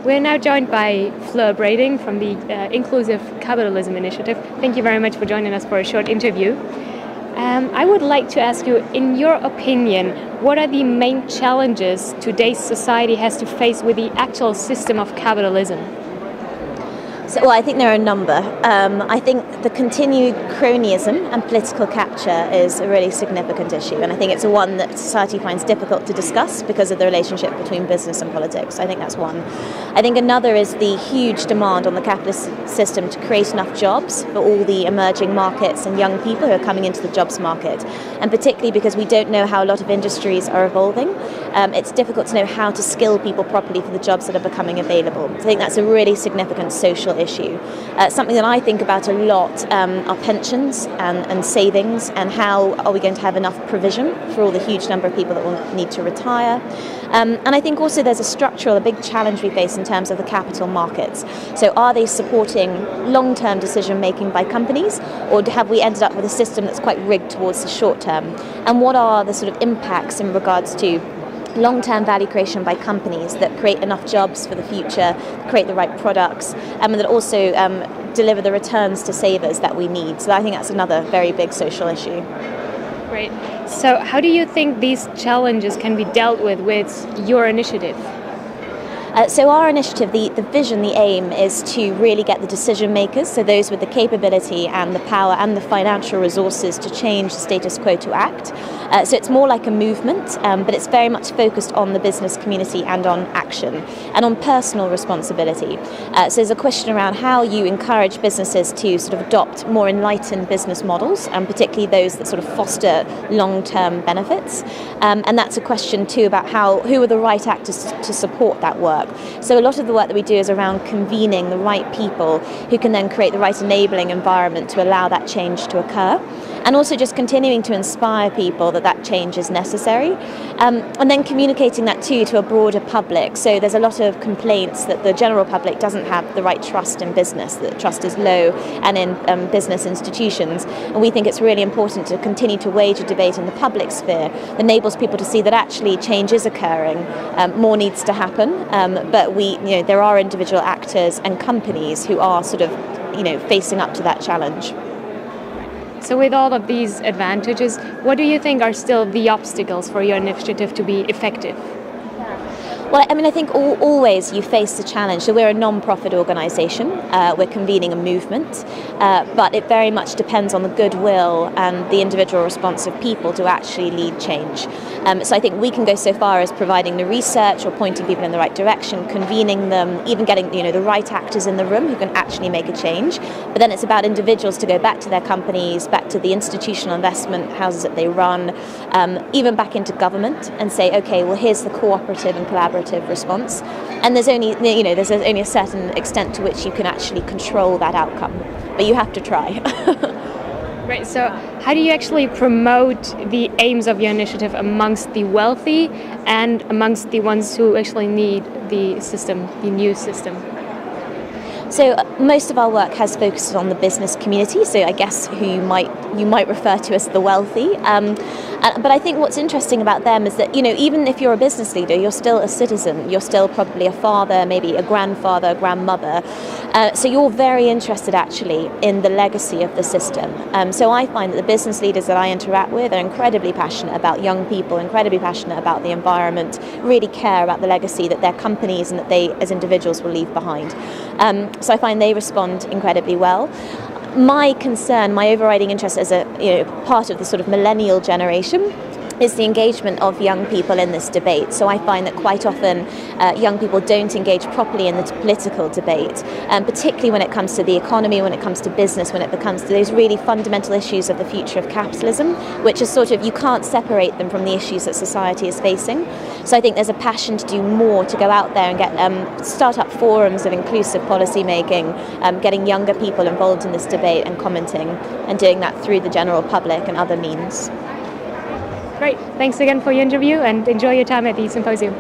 We're now joined by Fleur from the Inclusive Capitalism Initiative. Thank you very much for joining us for a short interview. I would like to ask you, in your opinion, what are the main challenges today's society has to face with the actual system of capitalism? Well, I think there are a number. I think the continued cronyism and political capture is a really significant issue, and I think it's one that society finds difficult to discuss because of the relationship between business and politics. I think that's one. I think another is the huge demand on the capitalist system to create enough jobs for all the emerging markets and young people who are coming into the jobs market, and particularly because we don't know how a lot of industries are evolving. It's difficult to know how to skill people properly for the jobs that are becoming available. I think that's a really significant social issue. Something that I think about a lot are pensions and savings, and how are we going to have enough provision for all the huge number of people that will need to retire. And I think also there's a big challenge we face in terms of the capital markets. So are they supporting long-term decision making by companies, or have we ended up with a system that's quite rigged towards the short term? And what are the sort of impacts in regards to long-term value creation by companies that create enough jobs for the future, create the right products, and that also deliver the returns to savers that we need. So I think that's another very big social issue. Great. So how do you think these challenges can be dealt with your initiative? So our initiative, the vision, the aim is to really get the decision makers, so those with the capability and the power and the financial resources to change the status quo, to act. So it's more like a movement, but it's very much focused on the business community and on action and on personal responsibility. So there's a question around how you encourage businesses to sort of adopt more enlightened business models, and particularly those that sort of foster long-term benefits. And that's a question too about who are the right actors to support that work. So a lot of the work that we do is around convening the right people who can then create the right enabling environment to allow that change to occur, and also just continuing to inspire people that change is necessary, and then communicating that too to a broader public. So there's a lot of complaints that the general public doesn't have the right trust in business, that trust is low and in business institutions, and we think it's really important to continue to wage a debate in the public sphere that enables people to see that actually change is occurring, more needs to happen, but there are individual actors and companies who are sort of facing up to that challenge. So with all of these advantages, what do you think are still the obstacles for your initiative to be effective? Well, I think always you face the challenge. So we're a non-profit organisation. We're convening a movement, but it very much depends on the goodwill and the individual response of people to actually lead change. So I think we can go so far as providing the research or pointing people in the right direction, convening them, even getting the right actors in the room who can actually make a change. But then it's about individuals to go back to their companies, back to the institutional investment houses that they run, even back into government, and say, okay, well, here's the cooperative and collaborative response, and there's only a certain extent to which you can actually control that outcome, but you have to try. Right. So how do you actually promote the aims of your initiative amongst the wealthy and amongst the ones who actually need the system, the new system? So most of our work has focused on the business community, so I guess who you might refer to as the wealthy. But I think what's interesting about them is that, even if you're a business leader, you're still a citizen. You're still probably a father, maybe a grandfather, a grandmother. So you're very interested actually in the legacy of the system. So I find that the business leaders that I interact with are incredibly passionate about young people, incredibly passionate about the environment, really care about the legacy that their companies and that they as individuals will leave behind. So I find they respond incredibly well. My concern, my overriding interest as a part of the sort of millennial generation is the engagement of young people in this debate. So I find that quite often young people don't engage properly in the political debate, particularly when it comes to the economy, when it comes to business, when it comes to those really fundamental issues of the future of capitalism, which is sort of, you can't separate them from the issues that society is facing. So I think there's a passion to do more, to go out there and get start up forums of inclusive policy making, getting younger people involved in this debate and commenting, and doing that through the general public and other means. Great. Thanks again for your interview, and enjoy your time at the Symposium.